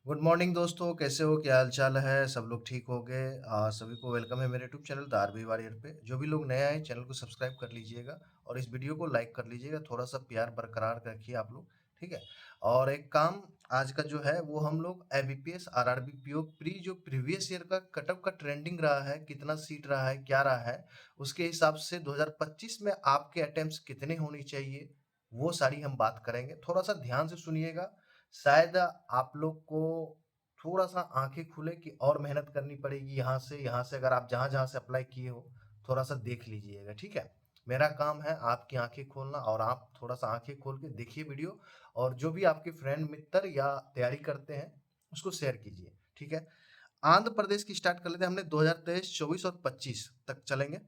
Good morning दोस्तों, कैसे हो? क्या हाल चाल है? सब लोग ठीक हो गए? सभी को वेलकम है मेरे YouTube channel the RB warrior पे। जो भी लोग नए आए चैनल को सब्सक्राइब कर लीजिएगा और इस वीडियो को लाइक कर लीजिएगा। थोड़ा सा प्यार बरकरार रखिए आप लोग, ठीक है। और एक काम आज का जो है वो हम लोग एबीपीएस आरआरबी पीओ प्री जो प्रीवियस ईयर का कटअप का ट्रेंडिंग रहा है, कितना सीट रहा है, क्या रहा है, उसके हिसाब से 2025 में आपके अटेम्प्ट्स कितने होने चाहिए, वो सारी हम बात करेंगे। थोड़ा सा ध्यान से सुनिएगा, शायद आप लोग को थोड़ा-सा आँखें खुले कि और मेहनत करनी पड़ेगी यहाँ से अगर आप जहाँ-जहाँ से अप्लाई किए हो, थोड़ा-सा देख लीजिएगा, ठीक है? मेरा काम है आपकी आँखें खोलना और आप थोड़ा-सा आँखें खोल के देखिए वीडियो और जो भी आपके फ्रेंड मित्र या तैयारी करते हैं, उसको शेयर कीजिए, ठीक है? आंध्र प्रदेश की स्टार्ट कर लेते हैं। हमने 2023, 24 और 25 तक चलेंगे,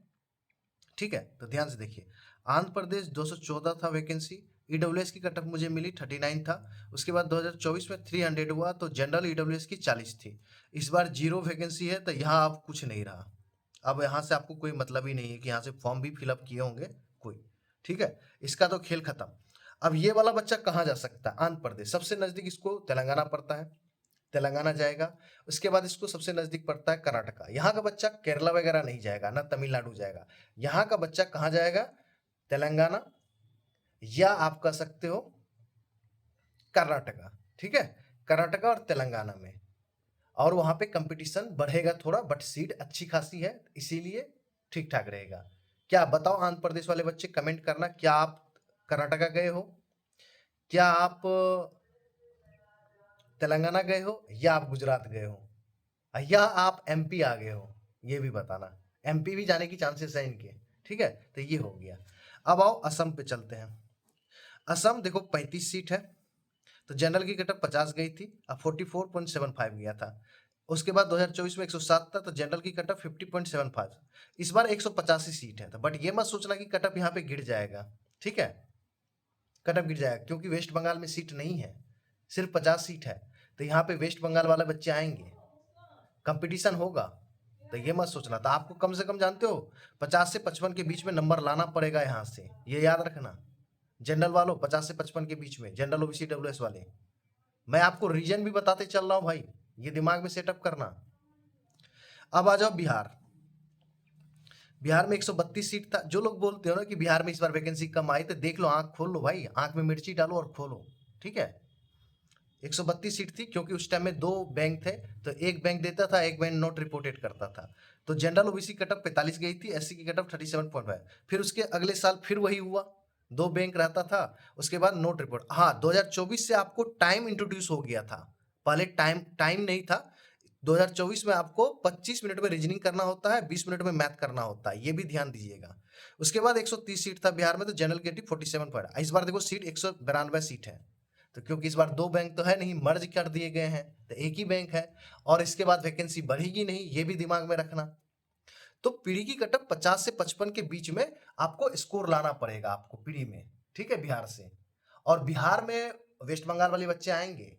ठीक है। तो ध्यान से देखिए, आंध्र प्रदेश 214 था वैकेंसी। ईडब्ल्यूएस की कटअप मुझे मिली 39 था। उसके बाद 2024 में 300 हुआ तो जनरल ईडब्ल्यूएस की 40 थी। इस बार जीरो वैकेंसी है तो यहाँ अब कुछ नहीं रहा। अब यहाँ से आपको कोई मतलब ही नहीं है कि यहाँ से फॉर्म भी फिलअप किए होंगे कोई, ठीक है। इसका तो खेल खत्म। अब ये वाला बच्चा कहाँ जा सकता है? आंध्र प्रदेश सबसे नजदीक इसको तेलंगाना पड़ता है, तेलंगाना जाएगा। उसके बाद इसको सबसे नजदीक पड़ता है कर्नाटका। यहाँ का बच्चा केरला वगैरह नहीं जाएगा, ना तमिलनाडु जाएगा। यहाँ का बच्चा कहाँ जाएगा? तेलंगाना या आप कह सकते हो कर्नाटका, ठीक है। कर्नाटका और तेलंगाना में, और वहां पे कंपटीशन बढ़ेगा थोड़ा, बट सीट अच्छी खासी है, इसीलिए ठीक ठाक रहेगा। क्या बताओ आंध्र प्रदेश वाले बच्चे, कमेंट करना, क्या आप कर्नाटका गए हो, क्या आप तेलंगाना गए हो, या आप गुजरात गए हो, या आप एमपी आ गए हो, ये भी बताना। एमपी भी जाने की चांसेस है इनके, ठीक है। तो ये हो गया। अब आओ असम पे चलते हैं। असम देखो 35 सीट है, तो जनरल की कटअप 50 गई थी, अब 44.75 गया था। उसके बाद 2024 में 107 था, तो जनरल की कटअप 50.75। इस बार 185 सीट है, तो बट ये मत सोचना कि कटअप यहाँ पे गिर जाएगा, ठीक है। कटअप गिर जाएगा क्योंकि वेस्ट बंगाल में सीट नहीं है, सिर्फ 50 सीट है। तो यहाँ पे वेस्ट बंगाल वाले बच्चे आएंगे, कंपटीशन होगा। तो ये मत सोचना, तो आपको कम से कम जानते हो 50 से 55 के बीच में नंबर लाना पड़ेगा यहाँ से, ये याद रखना। जनरल वालों 50 से 55 के बीच में, जनरल ओबीसी डब्ल्यूएस वाले। मैं आपको रीजन भी बताते चल रहा हूँ भाई, ये दिमाग में सेटअप करना। अब आ जाओ बिहार। बिहार में 132 सीट था। जो लोग बोलते हो ना कि बिहार में इस बार वैकेंसी कम आई, तो देख लो, आंख खोल लो भाई, आंख में मिर्ची डालो और खोलो, ठीक है। 132 सीट थी क्योंकि उस टाइम में दो बैंक थे, तो एक बैंक देता था, एक बैंक नोट रिपोर्टेड करता था। तो जनरल ओबीसी कटअप 45 गई थी, एससी की कटअप 37.5। फिर उसके अगले साल फिर वही हुआ, दो बैंक रहता था। उसके बाद नोट रिपोर्ट। हाँ, 2024 से आपको टाइम इंट्रोड्यूस हो गया था, पहले टाइम टाइम नहीं था। 2024 में आपको 25 मिनट में रीजनिंग करना होता है, 20 मिनट में मैथ करना होता है, ये भी ध्यान दीजिएगा। उसके बाद 130 सीट था बिहार में, तो जनरल की 47। इस बार देखो सीट 192 सीट है, तो क्योंकि इस बार दो बैंक तो है नहीं, मर्ज कर दिए गए हैं, तो एक ही बैंक है। और इसके बाद वैकेंसी बढ़ेगी नहीं, ये भी दिमाग में रखना। तो पीढ़ी की कटअप 50 से 55 के बीच में आपको स्कोर लाना पड़ेगा, आपको पीढ़ी में, ठीक है, बिहार से। और बिहार में वेस्ट बंगाल वाले बच्चे आएंगे,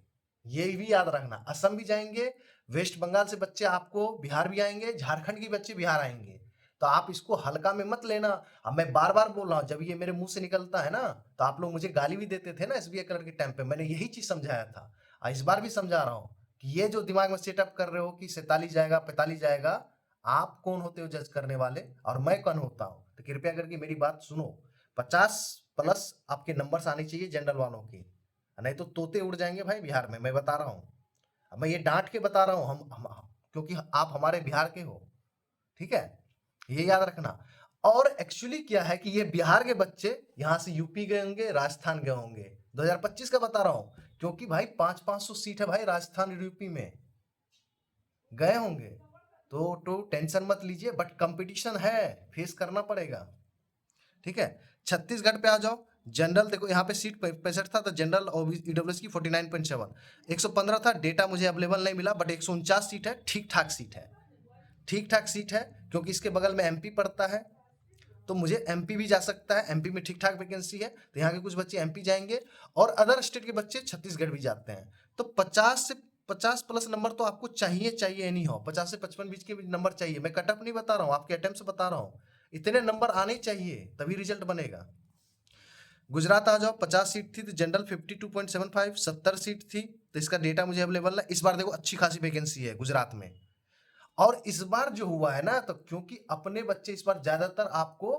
ये भी याद रखना। असम भी जाएंगे, वेस्ट बंगाल से बच्चे आपको बिहार भी आएंगे, झारखंड के बच्चे बिहार आएंगे। तो आप इसको हल्का में मत लेना। अब मैं बार बार बोल रहा हूँ, जब ये मेरे मुंह से निकलता है ना, तो आप लोग मुझे गाली भी देते थे ना एसबीआई कलर के टाइम पे, मैंने यही चीज समझाया था। इस बार भी समझा रहा हूँ कि ये जो दिमाग में सेटअप कर रहे हो कि 47 जाएगा, 45 जाएगा, आप कौन होते हो जज करने वाले, और मैं कौन होता हूँ? तो कृपया करके मेरी बात सुनो। 50 प्लस आपके नंबर्स आने चाहिए जनरल वालों के, नहीं तो तोते उड़ जाएंगे भाई बिहार में, मैं बता रहा हूँ। अब मैं ये डांट के बता रहा हूँ, क्योंकि आप हमारे बिहार के हो, ठीक है, ये याद रखना। और एक्चुअली क्या है कि ये बिहार के बच्चे यहाँ से यूपी गए होंगे, राजस्थान गए होंगे। 2025 का बता रहा हूँ, क्योंकि भाई 500-500 सीट है भाई, राजस्थान और यूपी में गए होंगे। तो टेंशन मत लीजिए, बट कंपटीशन है, फेस करना पड़ेगा, ठीक है। छत्तीसगढ़ पे आ जाओ। जनरल देखो यहाँ पे सीट 65 था, तो जनरल ईडब्ल्यूएस की 49.7। 115 था, डेटा मुझे अवेलेबल नहीं मिला, बट 149 सीट है, ठीक ठाक सीट है, ठीक ठाक सीट है। क्योंकि इसके बगल में एमपी पड़ता है, तो मुझे एमपी भी जा सकता है, एमपी में ठीक ठाक वैकेंसी है, तो यहाँ के कुछ बच्चे एमपी जाएंगे, और अदर स्टेट के बच्चे छत्तीसगढ़ भी जाते हैं। तो 50 प्लस नंबर तो आपको चाहिए चाहिए, नहीं हो 50 से 55 बीच के भी नंबर चाहिए। मैं कटअप नहीं बता रहा हूँ, आपके अटेम्प्ट से बता रहा हूँ, इतने नंबर आने चाहिए, तभी रिजल्ट बनेगा। गुजरात आ जाओ, 50 सीट थी तो जनरल 52.75, 70 सीट थी तो इसका डेटा मुझे अवेलेबल है। इस बार देखो अच्छी खासी वैकेंसी है गुजरात में। और इस बार जो हुआ है ना, तो क्योंकि अपने बच्चे इस बार ज्यादातर आपको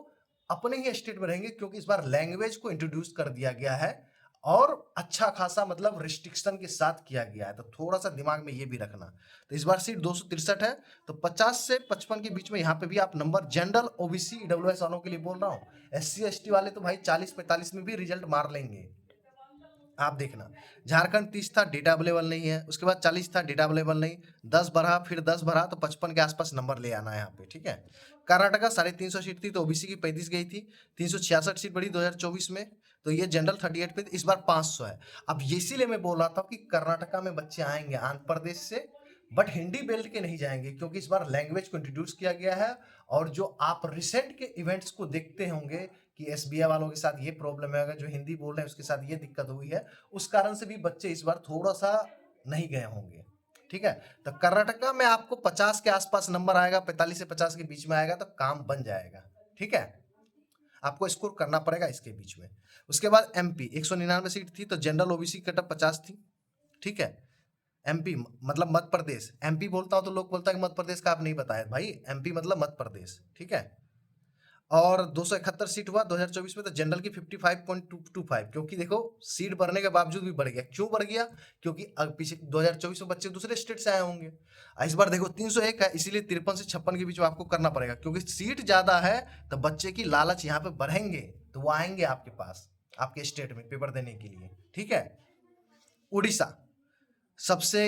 अपने ही स्टेट में रहेंगे, क्योंकि इस बार लैंग्वेज को इंट्रोड्यूस कर दिया गया है और अच्छा खासा मतलब रिस्ट्रिक्शन के साथ किया गया है, तो थोड़ा सा दिमाग में ये भी रखना। तो इस बार सीट 263 है, तो 50 से 55 के बीच में यहाँ पे भी आप नंबर, जनरल ओबीसी ईडब्ल्यूएस वालों के लिए बोल रहा हूँ। एससी एसटी वाले तो भाई 40-45 में भी रिजल्ट मार लेंगे, आप देखना। झारखंड 30 था, डेटा अवेलेबल नहीं है। उसके बाद 40 था, डेटा अवेलेबल नहीं। 10 बढ़ा, फिर 10 बढ़ा, तो 55 के आसपास नंबर ले आना है यहाँ पे, ठीक है। कर्नाटका 350 सीट थी तो ओबीसी की 35 गई थी। 366 सीट बढ़ी 2024 में, तो ये जनरल 38 पे, इस बार 500 है। अब इसीलिए मैं बोल रहा था कि कर्नाटका में बच्चे आएंगे आंध्र प्रदेश से, बट हिंदी बेल्ट के नहीं जाएंगे, क्योंकि इस बार लैंग्वेज को इंट्रोड्यूस किया गया है। और जो आप रिसेंट के इवेंट्स को देखते होंगे कि एसबीआई वालों के साथ ये प्रॉब्लम है, अगर जो हिंदी बोल रहे हैं उसके साथ ये दिक्कत हुई है, उस कारण से भी बच्चे इस बार थोड़ा सा नहीं गए होंगे, ठीक है। तो कर्नाटका में आपको 50 के आसपास नंबर आएगा, 45 से 50 के बीच में आएगा तो काम बन जाएगा, ठीक है। आपको स्कोर करना पड़ेगा इसके बीच में। उसके बाद एमपी 199 सीट थी तो जनरल ओबीसी कटअप 50 थी, ठीक है। एमपी मतलब मध्य प्रदेश, एमपी बोलता हूं तो लोग बोलता है कि मध्य प्रदेश का आप नहीं बताया, भाई एमपी मतलब मध्य प्रदेश, ठीक है। और 271 सीट हुआ 2024 में, तो जनरल की 55.25, क्योंकि देखो सीट बढ़ने के बावजूद भी बढ़ गया। क्यों बढ़ गया? क्योंकि पीछे 2024 में बच्चे दूसरे स्टेट से आए होंगे। इस बार देखो 301 है, इसीलिए 53 से 56 के बीच में आपको करना पड़ेगा, क्योंकि सीट ज्यादा है तो बच्चे की लालच यहाँ पे बढ़ेंगे, तो वो आएंगे आपके पास, आपके स्टेट में पेपर देने के लिए, ठीक है। उड़ीसा सबसे,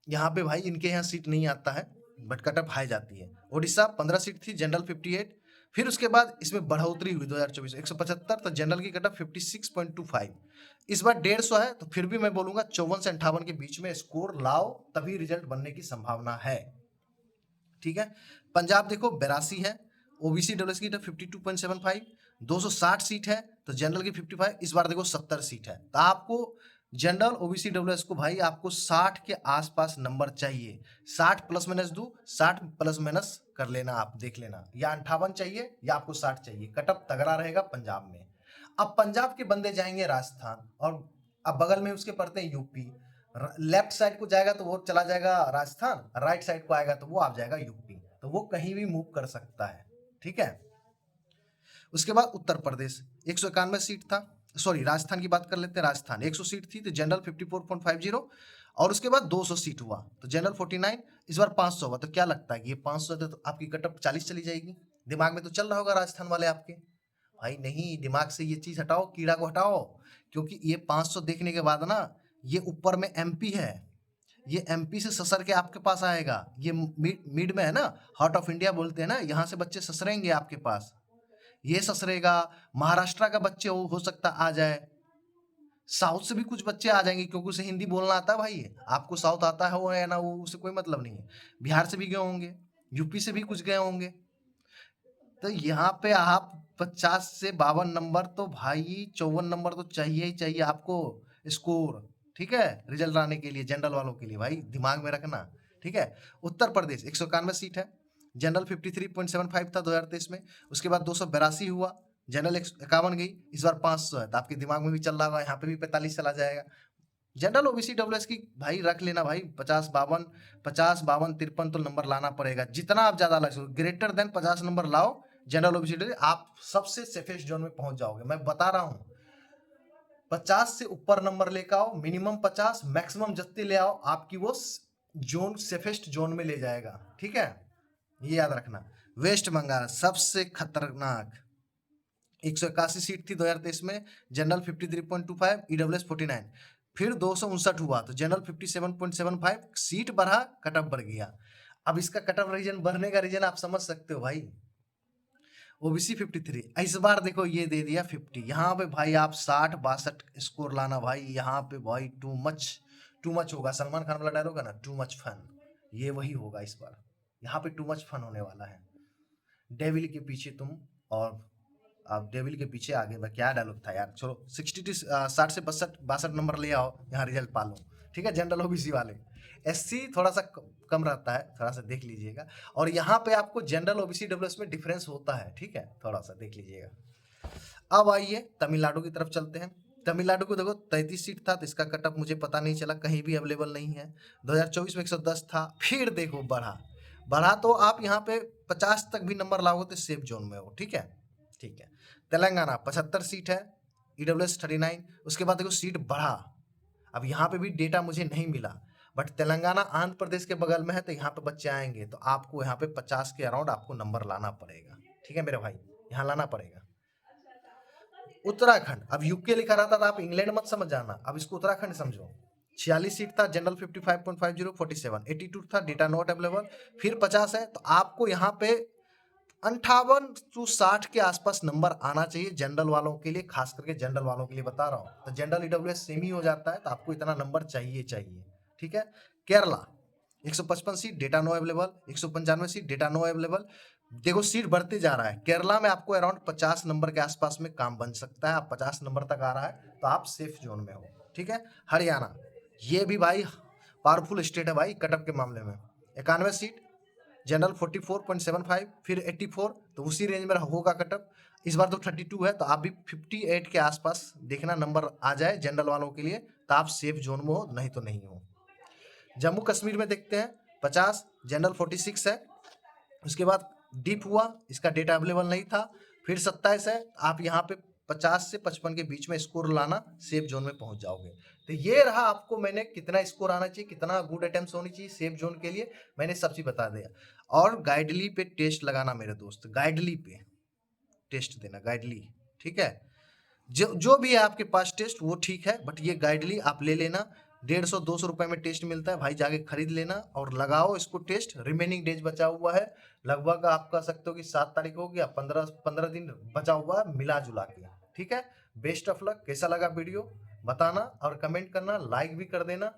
यहाँ पे भाई इनके यहाँ सीट नहीं आता है, बट कटअप हाई जाती है। उड़ीसा 15 सीट थी, जनरल 58। फिर उसके बाद इसमें बढ़ोतरी हुई 2024 175, तो जनरल की कटअप 56.25। इस बार 150 है, तो फिर भी मैं बोलूंगा 54 से 58 के बीच में स्कोर लाओ, तभी रिजल्ट बनने की संभावना है, ठीक है। पंजाब देखो 82 है, ओबीसी डब्ल्यूएस की 52.75, 260 सीट है तो जनरल की 55। इस बार देखो 70 सीट है, तो आपको जनरल ओबीसी डब्ल्यूएस को भाई आपको 60 के आसपास नंबर चाहिए। 60 प्लस माइनस दो, 60 प्लस माइनस कर लेना, आप देख लेना, या 58 चाहिए या आपको 60 चाहिए। कटअप तगड़ा रहेगा पंजाब में। अब पंजाब के बंदे जाएंगे राजस्थान, और अब बगल में उसके पड़ते हैं यूपी। लेफ्ट साइड को जाएगा तो वो चला जाएगा राजस्थान, राइट साइड को आएगा तो वो आ जाएगा यूपी, तो वो कहीं भी मूव कर सकता है, ठीक है। उसके बाद उत्तर प्रदेश 191 सीट था, सॉरी राजस्थान की बात कर लेते हैं। राजस्थान 100 सीट थी तो जनरल 54.50, और उसके बाद 200 सीट हुआ तो जनरल 49। इस बार 500 हुआ, तो क्या लगता है कि ये 500 है तो आपकी कटअप 40 चली जाएगी? दिमाग में तो चल रहा होगा राजस्थान वाले आपके, भाई नहीं, दिमाग से ये चीज हटाओ, कीड़ा को हटाओ, क्योंकि ये 500 देखने के बाद ना, ये ऊपर में एमपी है, ये एमपी से ससर के आपके पास आएगा। ये मिड में है ना, हार्ट ऑफ इंडिया बोलते हैं ना, यहाँ से बच्चे ससरेंगे आपके पास, ये ससरेगा। महाराष्ट्र का बच्चे हो सकता आ जाए, साउथ से भी कुछ बच्चे आ जाएंगे, क्योंकि उसे हिंदी बोलना आता है भाई। आपको साउथ आता है हो या ना, वो उससे कोई मतलब नहीं है। बिहार से भी गए होंगे, यूपी से भी कुछ गए होंगे, तो यहाँ पे आप 50 से 52 नंबर, तो भाई 54 नंबर तो चाहिए ही चाहिए आपको स्कोर, ठीक है, रिजल्ट आने के लिए, जनरल वालों के लिए, भाई दिमाग में रखना, ठीक है। उत्तर प्रदेश 191 सीट है, जनरल 53.75 था 2023 में। उसके बाद 282 हुआ, जनरल 51 गई, इस बार 500 है, तो आपके दिमाग में भी चल रहा होगा यहाँ पे भी 45 चला जाएगा। जनरल ओबीसी डब्ल्यूएस की भाई रख लेना भाई, 50-52, 50-52-53 तो नंबर लाना पड़ेगा, जितना आप ज्यादा लग सको, ग्रेटर देन 50 नंबर लाओ जनरल ओबीसी, आप सबसे सेफेस्ट जोन में पहुंच जाओगे, मैं बता रहा हूं। 50 से ऊपर नंबर लेकर आओ, मिनिमम 50, मैक्सिमम जितने ले आओ, आपकी वो जोन सेफेस्ट जोन में ले जाएगा, ठीक है, ये याद रखना। वेस्ट बंगाल सबसे खतरनाक, 181 सीट थी 2023 में, जनरल 53.25, ईडब्ल्यूएस 49। फिर 259 हुआ तो जनरल 57.75, सीट बढ़ा, कटअप बढ़ गया। अब इसका कटअप रीजन बढ़ने का रीजन आप समझ सकते हो भाई। ओबीसी 53, इस बार देखो ये दे दिया 50, यहाँ पे भाई आप 60-62 स्कोर लाना भाई, यहाँ पे भाई टू मच होगा। सलमान खान वाला डायलॉग है ना, टू मच फन, ये वही होगा इस बार। यहाँ पे टू मच फन होने वाला है। डेविल के पीछे तुम, और आप डेविल के पीछे आगे, क्या डायलॉग था यार, चलो 60 से 62 नंबर ले आओ, यहाँ रिजल्ट पालो, ठीक है। जनरल ओबीसी वाले, एससी थोड़ा सा कम रहता है, थोड़ा सा देख लीजिएगा। और यहाँ पे आपको जनरल ओबीसी डब्ल्यूएस में डिफरेंस होता है, ठीक है, थोड़ा सा देख लीजिएगा। अब आइए तमिलनाडु की तरफ चलते हैं। तमिलनाडु को देखो 33 सीट था, तो इसका कटअप मुझे पता नहीं चला, कहीं भी अवेलेबल नहीं है। 2024 में 110 था, फिर देखो बढ़ा तो आप यहाँ पे 50 तक भी नंबर लाओगे तो सेफ जोन में हो। ठीक है, ठीक है। तेलंगाना 75 सीट है, ईडब्ल्यूएस 39। उसके बाद देखो सीट बढ़ा, अब यहाँ पे भी डेटा मुझे नहीं मिला, बट तेलंगाना आंध्र प्रदेश के बगल में है, तो यहाँ पे बच्चे आएंगे, तो आपको यहाँ पे 50 के अराउंड आपको नंबर लाना पड़ेगा। ठीक है मेरे भाई, यहाँ लाना पड़ेगा। उत्तराखंड, अब यूके लिखा रहता था, आप इंग्लैंड मत समझ जाना, अब इसको उत्तराखंड समझो। 46 सीट था, जनरल 55.50, 47, 82 था, डेटा नॉट अवेलेबल, फिर 50 है, तो आपको यहाँ पे 58 to 60 के आसपास नंबर आना चाहिए जनरल वालों के लिए, खास करके जनरल वालों के लिए बता रहा हूँ। तो जनरल ईडब्ल्यूएस सेम ही हो जाता है, तो आपको इतना नंबर चाहिए। ठीक है। Kerala 155 seat, data no available, 195 seat, data no available. देखो सीट बढ़ते जा रहा है, केरला में आपको अराउंड 50 नंबर के आसपास में काम बन सकता है। आप 50 नंबर तक आ रहा है तो आप सेफ जोन में हो। ठीक है। हरियाणा, ये भी भाई पावरफुल स्टेट है भाई कटअप के मामले में। 91 सीट, जनरल 44.75, फिर 84, तो उसी रेंज में होगा कटअप। इस बार तो 32 है, तो आप भी 58 के आसपास देखना नंबर आ जाए जनरल वालों के लिए, तो आप सेफ जोन में हो, नहीं तो नहीं हो। जम्मू कश्मीर में देखते हैं 50, जनरल 46 है। उसके बाद डीप हुआ, इसका डेटा अवेलेबल नहीं था, फिर 27 है। आप यहाँ पे 50 से 55 के बीच में स्कोर लाना, सेफ जोन में पहुंच जाओगे। तो ये रहा, आपको मैंने कितना स्कोर आना चाहिए, कितना गुड अटेम्प्ट होनी चाहिए सेफ जोन के लिए, मैंने सब चीज बता दिया। और गाइडली पे टेस्ट लगाना मेरे दोस्त, गाइडली पे टेस्ट देना, गाइडली। ठीक है, जो भी है आपके पास टेस्ट वो ठीक है, बट ये गाइडली आप ले लेना। 150-200 रुपए में टेस्ट मिलता है भाई, जाके खरीद लेना और लगाओ इसको टेस्ट। रिमेनिंग डेज बचा हुआ है, लगभग आप कह सकते हो कि 7 तारीख हो गया, 15 दिन बचा हुआ है मिला जुला के। ठीक है, बेस्ट ऑफ लक। कैसा लगा वीडियो बताना और कमेंट करना, लाइक भी कर देना,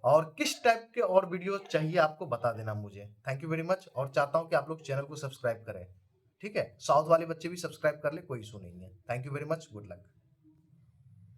और किस टाइप के और वीडियो चाहिए आपको बता देना मुझे। थैंक यू वेरी मच, और चाहता हूँ कि आप लोग चैनल को सब्सक्राइब करें। ठीक है, साउथ वाले बच्चे भी सब्सक्राइब कर ले, कोई इशू नहीं है। Thank you very much, good luck.